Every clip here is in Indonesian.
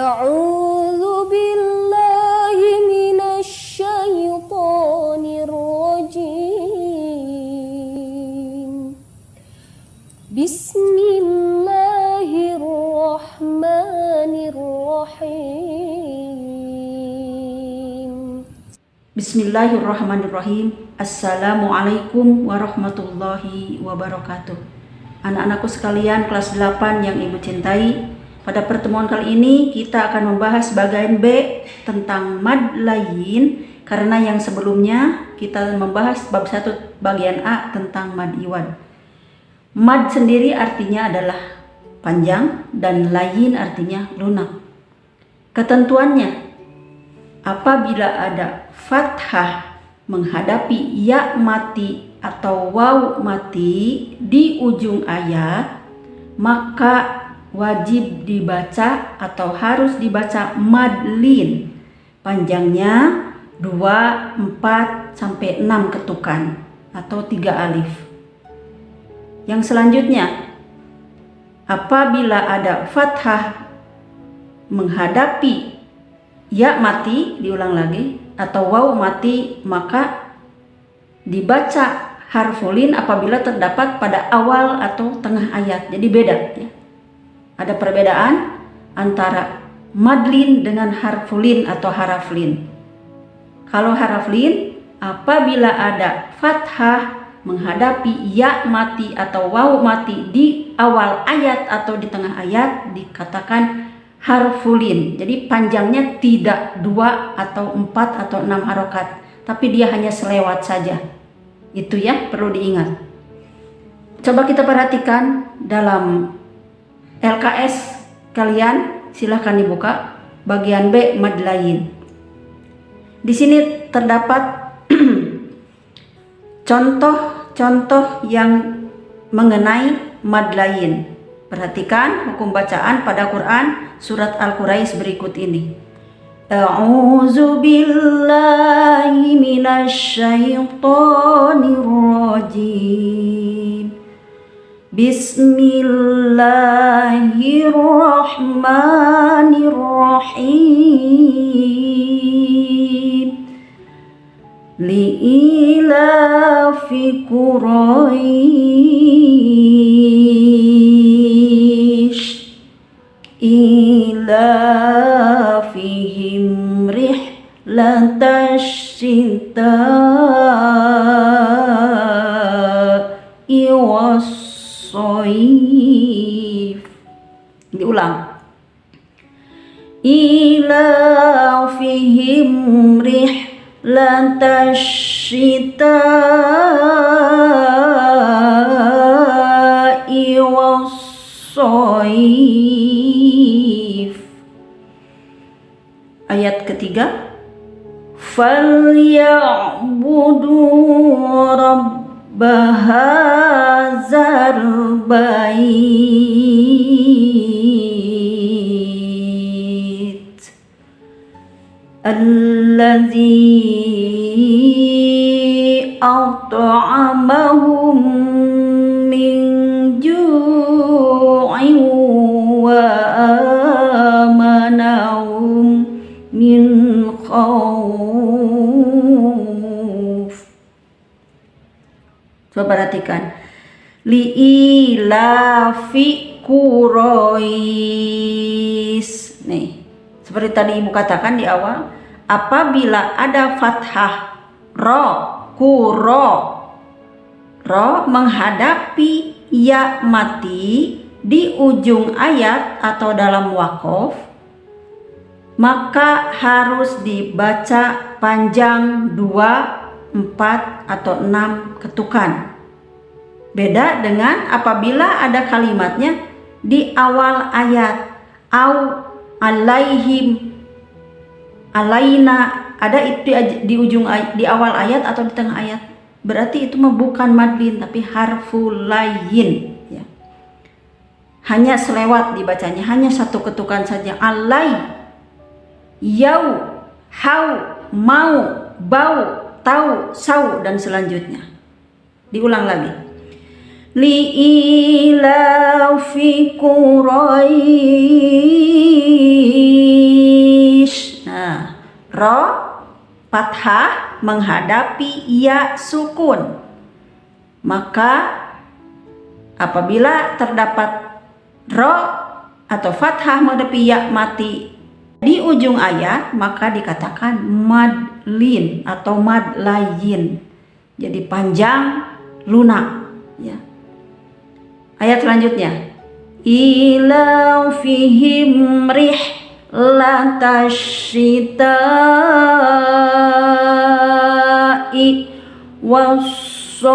أعوذ بالله من الشيطان الرجيم بسم الله الرحمن الرحيم Bismillahirrahmanirrahim. Assalamualaikum warahmatullahi wabarakatuh. Anak-anakku sekalian kelas 8 yang ibu cintai, pada pertemuan kali ini kita akan membahas bagian B tentang mad layin, karena yang sebelumnya kita membahas bab 1 bagian A tentang mad iwad. Mad sendiri artinya adalah panjang dan layin artinya lunak. Ketentuannya, apabila ada fathah menghadapi ya mati atau waw mati di ujung ayat, maka wajib dibaca atau harus dibaca mad lin. Panjangnya 2, 4 sampai 6 ketukan atau 3 alif. Yang selanjutnya, apabila ada fathah menghadapi ya mati, diulang lagi, atau waw mati, maka dibaca harfulin apabila terdapat pada awal atau tengah ayat. Jadi beda ya. Ada perbedaan antara madlin dengan harfulin atau haraflin. Kalau haraflin, apabila ada fathah menghadapi ya mati atau waw mati di awal ayat atau di tengah ayat, dikatakan harfulin. Jadi panjangnya tidak 2 atau 4 atau 6 harokat, tapi dia hanya selewat saja. Itu ya, perlu diingat. Coba kita perhatikan dalam LKS kalian, silahkan dibuka bagian B mad layin. Di sini terdapat contoh-contoh yang mengenai mad layin. Perhatikan hukum bacaan pada Quran surat Al-Quraisy berikut ini. A'udzu billahi minasyaitonir rajim. Bismillahirrahmanirrahim. Li'ilafi Quraisy ilafihim rihlatash shita'i was-shayf. Diulang. Ilafihim rihlatash shita'i was-shayf. Ayat ketiga, falyabudu rabb hadzal bait allazi at'amahum min ju'in wa amanahum min khauf. Coba perhatikan. Li'ilafi Quraisy. Nih, seperti tadi ibu katakan di awal, apabila ada fathah ro, ro menghadapi ya mati di ujung ayat atau dalam wakof, maka harus dibaca panjang 2, 4 atau 6 ketukan. Beda dengan apabila ada kalimatnya di awal ayat, au alaihim, alaina, ada itu di ujung di awal ayat atau di tengah ayat. Berarti itu bukan madlin tapi harful layin ya. Hanya selewat dibacanya, hanya satu ketukan saja. Alai, yau, hau, mau, bau, tau, sau, dan selanjutnya. Diulang lagi. Li'ilafi Quraisy fathah menghadapi ya sukun. Maka apabila terdapat ro atau fathah menghadapi ya mati di ujung ayat, maka dikatakan madlin atau madlayin. Jadi panjang, lunak. Ya. Ayat selanjutnya. Ila fihim rihlatasyita'i wassoyif.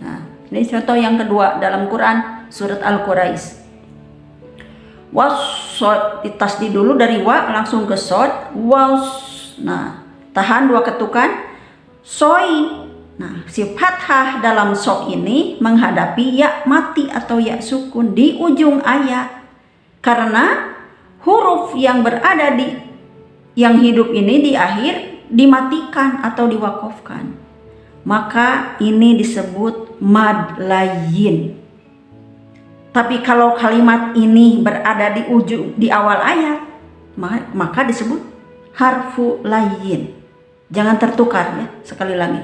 Nah, ini contoh yang kedua dalam Quran surat Al-Quraisy. Wassod ditasdid dulu dari wa langsung ke sod. Nah, tahan 2 ketukan. Soi. Nah, si fathah dalam so ini menghadapi ya mati atau ya sukun di ujung ayat. Karena huruf yang berada yang hidup ini di akhir dimatikan atau diwakofkan. Maka ini disebut mad layin. Tapi kalau kalimat ini berada di awal ayat, maka disebut harfu layin. Jangan tertukar ya, sekali lagi.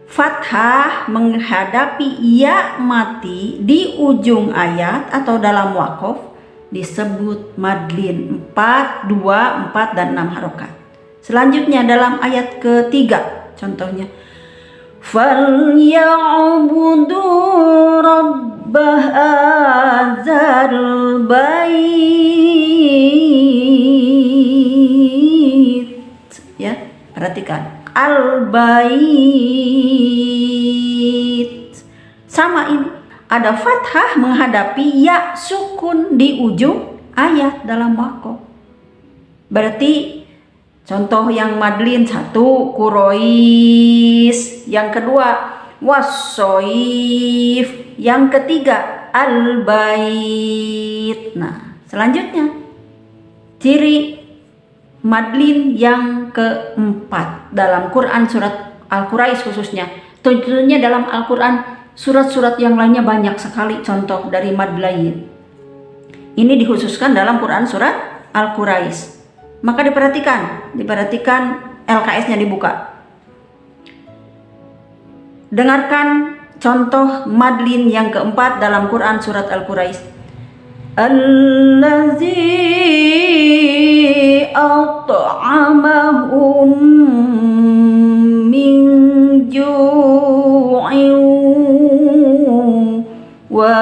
Fathah menghadapi ya mati di ujung ayat atau dalam wakof disebut madlin 4, 2, 4, dan 6 harokat. Selanjutnya dalam ayat ketiga, contohnya فَلْيَعْبُدُوا رَبَّ هَذَا الْبَيْتِ. Ya, perhatikan al-bait. Sama ini, ada fathah menghadapi ya sukun di ujung ayat dalam wakof. Berarti contoh yang madlin 1 Quraisy, yang kedua wassoif, yang ketiga al-bait. Nah, selanjutnya ciri madlin yang keempat dalam Quran surat Al-Quraisy khususnya. Tentunya dalam Al-Quran surat-surat yang lainnya banyak sekali contoh dari madlayin. Ini dikhususkan dalam Quran surat Al-Quraisy. Maka diperhatikan LKS-nya dibuka. Dengarkan contoh madlin yang keempat dalam Quran surat Al-Quraisy. Allazi at'amahum min ju'in wa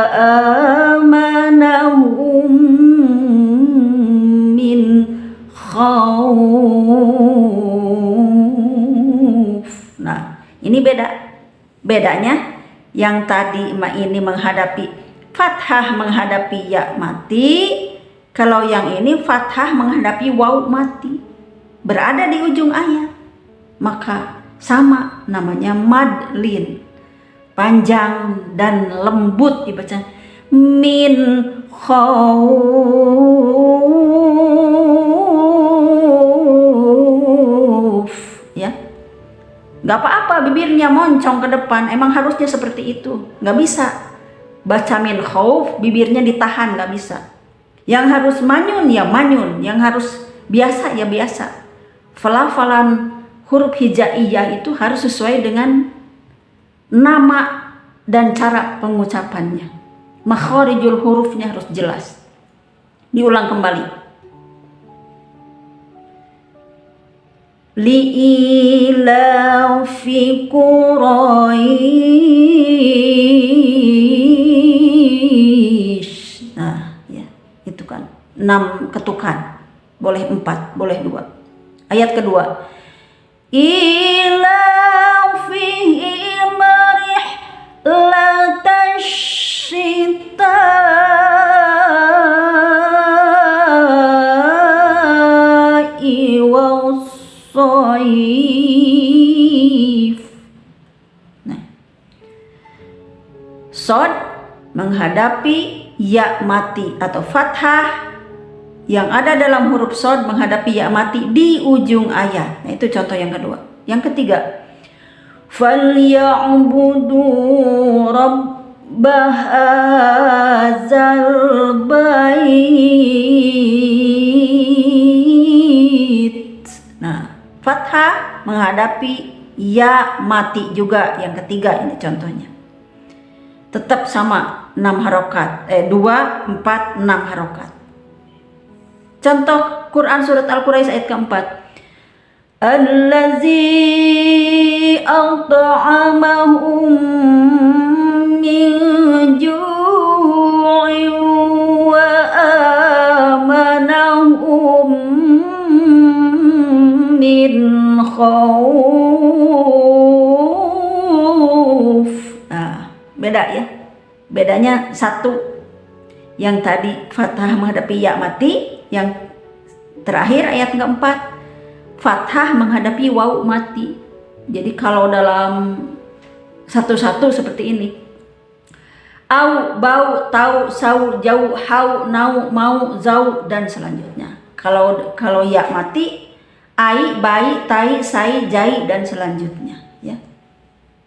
amanahum min khauf. Nah, ini bedanya yang tadi ini menghadapi fathah menghadapi ya mati, kalau yang ini fathah menghadapi waw mati berada di ujung ayat, maka sama namanya madlin, panjang dan lembut dibaca min khauf. Ya, nggak apa-apa bibirnya moncong ke depan, emang harusnya seperti itu, nggak bisa baca min khauf bibirnya ditahan, nggak bisa. Yang harus manyun ya manyun, yang harus biasa ya biasa. Pelafalan huruf hijaiyah itu harus sesuai dengan nama dan cara pengucapannya. Makharijul hurufnya harus jelas. Diulang kembali. Li'ilafi Quraisy. Nah, ya, itu kan 6 ketukan. Boleh 4, boleh 2. Ayat kedua. Ilafihim rihlatasyita'i wassoif. Nah, sod menghadapi ya mati atau fathah yang ada dalam huruf sod menghadapi ya mati di ujung ayat. Nah, itu contoh yang kedua. Yang ketiga, falya'budu rabb hadzal bait. menghadapi ya mati juga yang ketiga. Ini contohnya tetap sama 6 harokat, 2, 4, 6 harokat. Contoh Quran surat Al-Quraisy ayat keempat, allazi at'amahum min ju'in wa amanahum min khauf. Nah, beda ya. Bedanya satu, yang tadi fathah menghadapi ya mati, yang terakhir ayat keempat fathah menghadapi waw mati. Jadi kalau dalam satu-satu seperti ini, au, bau, tau, sau, jau, hau, nau, mau, zau, dan selanjutnya. Kalau ya mati, ai, bai, tai, sai, jai, dan selanjutnya ya.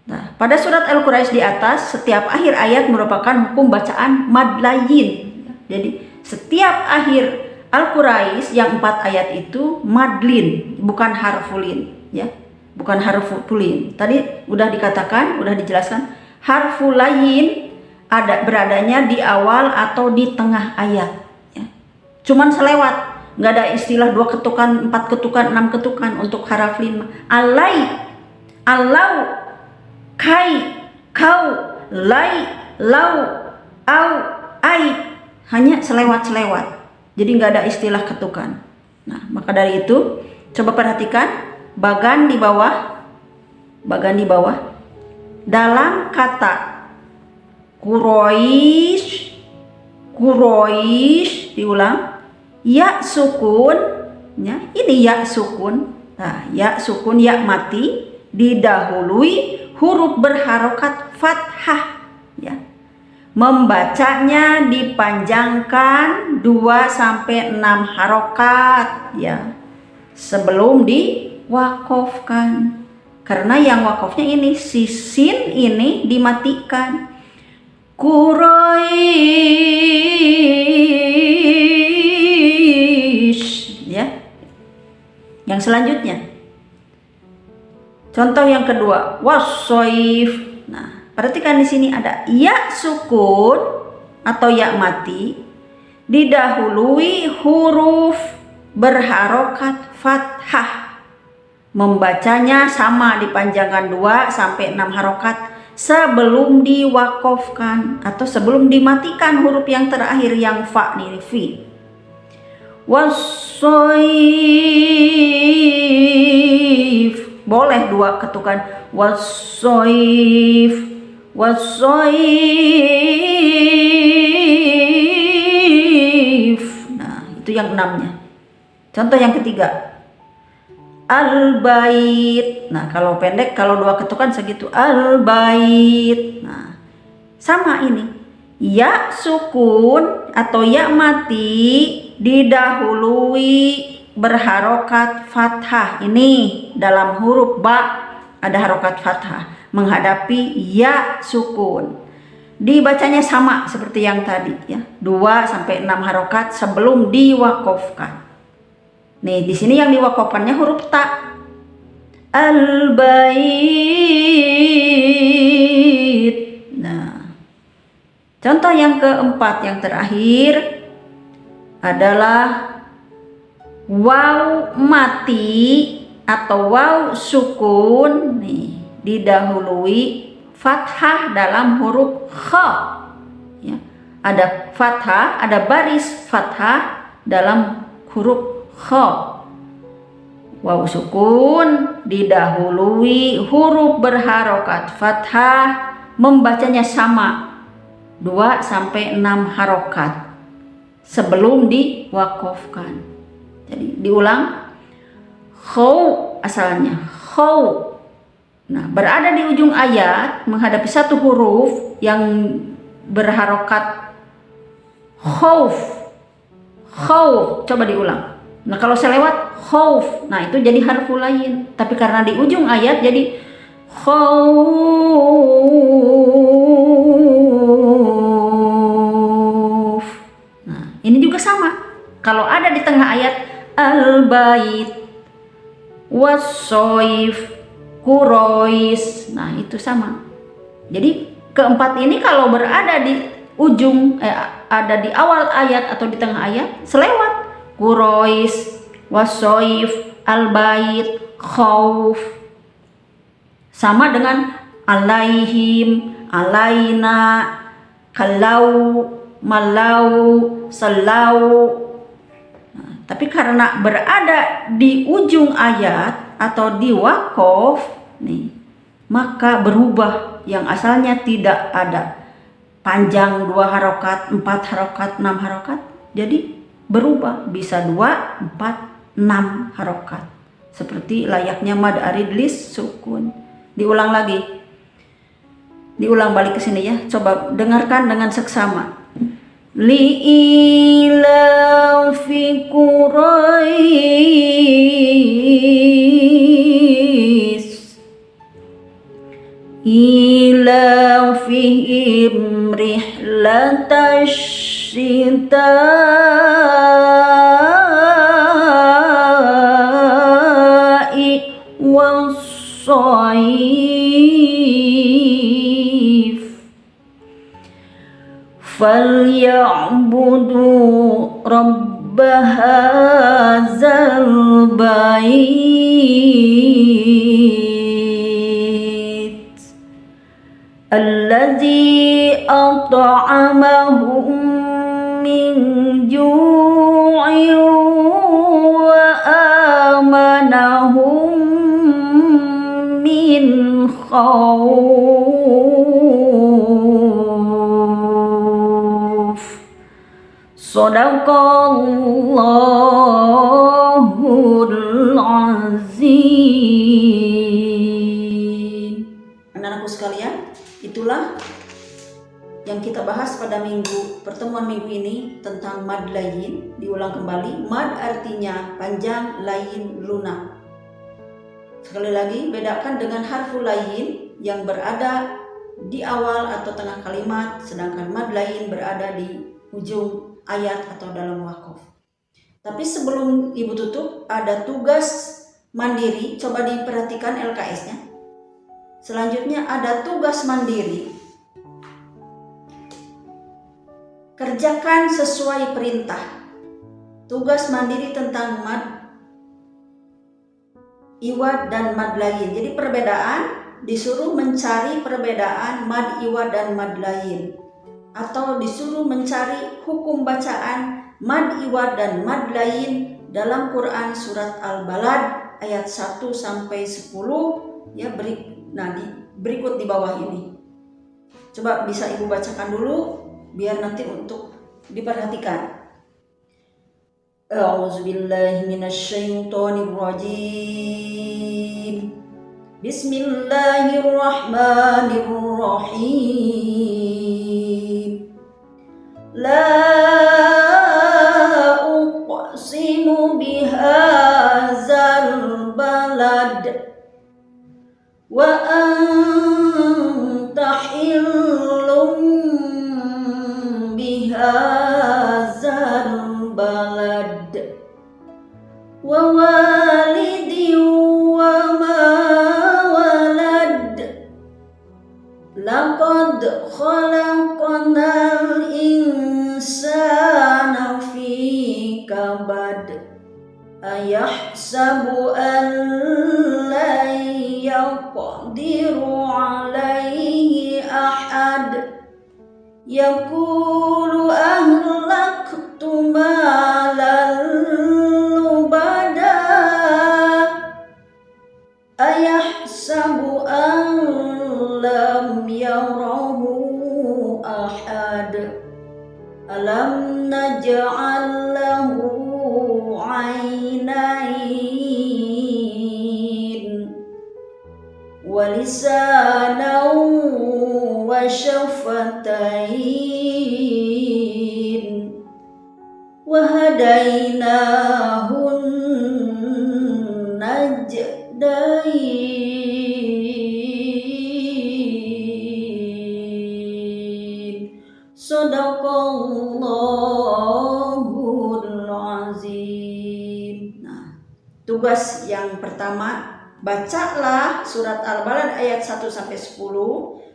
Nah, pada surat Al-Quraisy di atas, setiap akhir ayat merupakan hukum bacaan mad layin. Jadi setiap akhir Al-Quraisy yang 4 ayat itu madlin, bukan harfulin ya, bukan harfulin. Tadi udah dikatakan, udah dijelaskan, harfulayin beradanya di awal atau di tengah ayat ya. Cuman selewat, nggak ada istilah 2 ketukan, 4 ketukan, 6 ketukan untuk haraf lin. Alai, alau, kai, kau, lai, lau, au, ai, hanya selewat-selewat. Jadi nggak ada istilah ketukan. Nah, maka dari itu coba perhatikan bagan di bawah dalam kata Quraisy diulang, ya sukun ya, ini ya sukun. Nah, ya sukun, ya mati didahului huruf berharokat fathah ya. Membacanya dipanjangkan 2-6 harokat ya, sebelum diwakofkan. Karena yang wakofnya ini, si sin ini dimatikan. Quraisy ya. Yang selanjutnya, contoh yang kedua, wassoif. Nah, perhatikan di sini ada ya sukun atau ya mati didahului huruf berharokat fathah. Membacanya sama, dipanjangkan 2-6 harokat sebelum diwakofkan atau sebelum dimatikan huruf yang terakhir yang fa nih, fi. Wassoif, boleh 2 ketukan, wassoif, wassoif. Nah, itu yang 6-nya. Contoh yang ketiga, al-bait. Nah, kalau pendek, kalau 2 ketukan segitu, al-bait. Nah, sama ini, ya sukun atau ya mati didahului berharokat fathah. Ini dalam huruf ba ada harokat fathah menghadapi ya sukun. Dibacanya sama seperti yang tadi ya, 2-6 harokat sebelum diwakofkan. Nih, di sini yang diwakofkannya huruf ta. Al-bait. Nah, contoh yang keempat yang terakhir adalah waw mati atau waw sukun nih didahului fathah dalam huruf kha ya. Ada fathah, ada baris fathah dalam huruf kha. Waw sukun didahului huruf berharokat fathah, membacanya sama 2-6 harokat sebelum diwakofkan. Jadi diulang, khaw asalnya khaw. Nah, berada di ujung ayat menghadapi satu huruf yang berharokat khauf. Khauf, coba diulang. Nah, kalau selewat khauf, nah itu jadi harful lain. Tapi karena di ujung ayat jadi khauf. Nah, ini juga sama. Kalau ada di tengah ayat al-bait, wasoif, kurois. Nah itu sama. Jadi keempat ini kalau berada di ujung, ada di awal ayat atau di tengah ayat, selewat. Kurois, wasoif, al-bait, khauf. Sama dengan alaihim, alaina, kalau, malau, selau. Nah, tapi karena berada di ujung ayat atau di wakof nih, maka berubah. Yang asalnya tidak ada panjang 2 harokat, 4 harokat, 6 harokat, jadi berubah bisa 2, 4, 6 harokat, seperti layaknya mad arid lis sukun. Diulang lagi, diulang balik ke sini ya. Coba dengarkan dengan seksama. Li'ilafi Quraish ilafihim rihlatash syita'i was-sayf falyabudu rabb hadzal bait alladzi at'amahum min ju'in wa amanahum min khauf. Shadaqallahul azim. Anak-anakku sekalian, itulah yang kita bahas pada pertemuan minggu ini tentang mad layin. Diulang kembali, mad artinya panjang, layin lunak. Sekali lagi, bedakan dengan harfu layin yang berada di awal atau tengah kalimat, sedangkan mad layin berada di ujung ayat atau dalam wakof. Tapi sebelum ibu tutup, ada tugas mandiri. Coba diperhatikan LKS-nya. Selanjutnya ada tugas mandiri. Kerjakan sesuai perintah. Tugas mandiri tentang mad iwad dan mad layin. Jadi perbedaan, disuruh mencari perbedaan mad iwad dan mad layin, atau disuruh mencari hukum bacaan mad iwad dan mad layin dalam Quran surat Al-Balad ayat 1 sampai 10 ya. Berikut di bawah ini. Coba bisa ibu bacakan dulu biar nanti untuk diperhatikan. A'udzubillahi minasyaitonirrajim. Bismillahirrahmanirrahim. La uqsimu bihadzal balad wa anta hillum bihadzal balad wa walidi wa ma walad laqad khalaqnal insana fi kabad ayahsabu an la yaqdiru alaihi ahad yaqulu ahlaktu malan lubada ayahsabu an lam yarahu ahad alam naj'al lahu 'ainain wa lisanan wa syafatain wa hadainahun najdain. Shadaqallahul azim. Nah, Tugas yang pertama, bacalah surat Al-Balad ayat 1 sampai 10.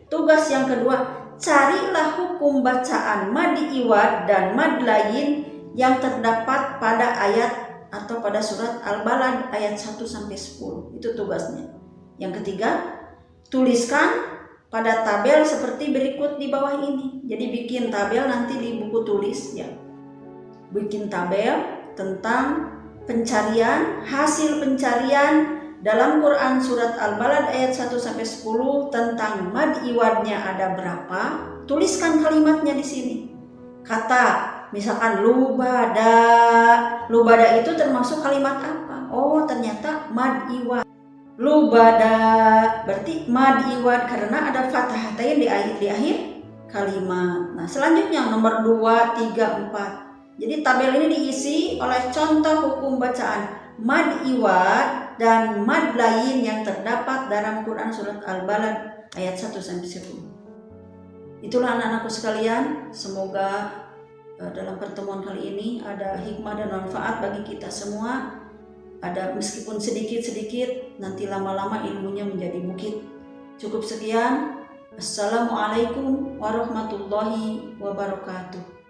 Tugas yang kedua, carilah hukum bacaan mad iwad dan mad lain yang terdapat pada ayat atau pada surat Al-Balad ayat 1 sampai 10. Itu tugasnya. Yang ketiga, tuliskan pada tabel seperti berikut di bawah ini. Jadi bikin tabel nanti di buku tulis ya. Bikin tabel tentang pencarian, hasil pencarian dalam Quran surat Al-Balad ayat 1 sampai 10 tentang mad iwadnya ada berapa? Tuliskan kalimatnya di sini. Kata misalkan lubada. Lubada itu termasuk kalimat apa? Oh, ternyata mad iwad. Lubada berarti mad iwad karena ada fathatain di akhir kalimat. Nah, selanjutnya nomor 2, 3, 4. Jadi tabel ini diisi oleh contoh hukum bacaan mad iwad dan mad lain yang terdapat dalam Quran surat Al-Balad ayat 1 sampai 10. Itulah anak-anakku sekalian, semoga dalam pertemuan kali ini ada hikmah dan manfaat bagi kita semua. Ada meskipun sedikit-sedikit, nanti lama-lama ilmunya menjadi bukit. Cukup sekian. Assalamualaikum warahmatullahi wabarakatuh.